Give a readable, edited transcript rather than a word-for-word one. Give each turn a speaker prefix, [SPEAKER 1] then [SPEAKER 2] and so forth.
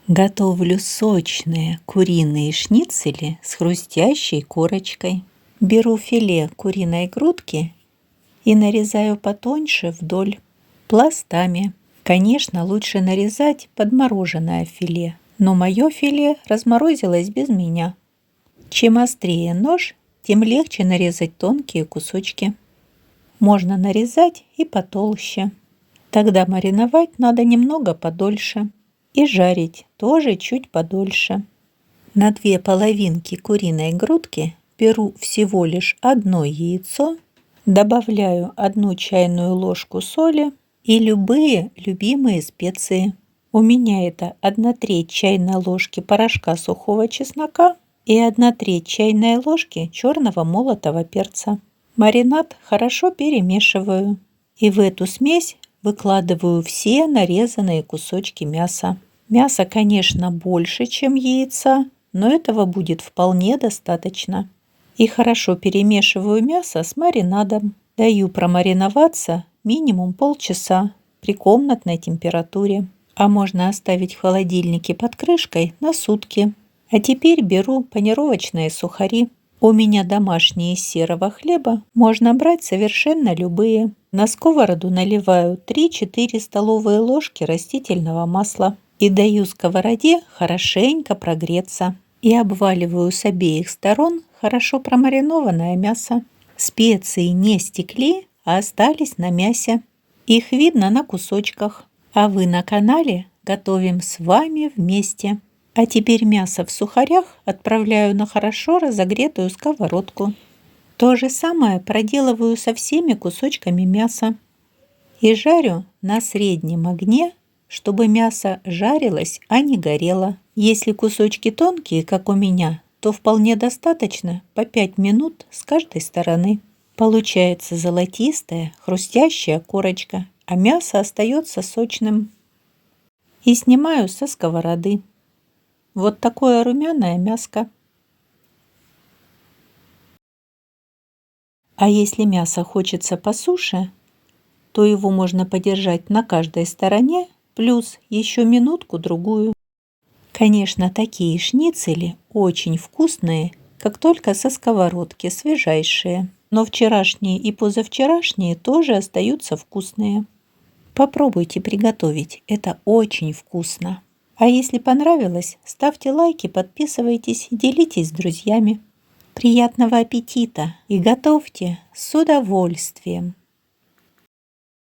[SPEAKER 1] Готовлю сочные куриные шницели с хрустящей корочкой. Беру филе куриной грудки и нарезаю потоньше вдоль, пластами. Конечно, лучше нарезать подмороженное филе, но мое филе разморозилось без меня. Чем острее нож, тем легче нарезать тонкие кусочки. Можно нарезать и потолще. Тогда мариновать надо немного подольше. И жарить тоже чуть подольше. На 2 половинки куриной грудки беру всего лишь одно яйцо, добавляю 1 чайную ложку соли и любые любимые специи. У меня это 1/3 чайной ложки порошка сухого чеснока и 1/3 чайной ложки черного молотого перца. Маринад хорошо перемешиваю и в эту смесь выкладываю все нарезанные кусочки мяса. Мяса, конечно, больше, чем яйца, но этого будет вполне достаточно. И хорошо перемешиваю мясо с маринадом. Даю промариноваться минимум полчаса при комнатной температуре. А можно оставить в холодильнике под крышкой на сутки. А теперь беру панировочные сухари. У меня домашние из серого хлеба, можно брать совершенно любые. На сковороду наливаю 3-4 столовые ложки растительного масла и даю сковороде хорошенько прогреться. И обваливаю с обеих сторон хорошо промаринованное мясо. Специи не стекли, а остались на мясе. Их видно на кусочках. А вы на канале готовим с вами вместе. А теперь мясо в сухарях отправляю на хорошо разогретую сковородку. То же самое проделываю со всеми кусочками мяса. И жарю на среднем огне, чтобы мясо жарилось, а не горело. Если кусочки тонкие, как у меня, то вполне достаточно по 5 минут с каждой стороны. Получается золотистая, хрустящая корочка, а мясо остается сочным. И снимаю со сковороды. Вот такое румяное мяско. А если мясо хочется по суше, то его можно подержать на каждой стороне, плюс еще минутку-другую. Конечно, такие шницели очень вкусные, как только со сковородки, свежайшие. Но вчерашние и позавчерашние тоже остаются вкусные. Попробуйте приготовить, это очень вкусно. А если понравилось, ставьте лайки, подписывайтесь, делитесь с друзьями. Приятного аппетита и готовьте с удовольствием!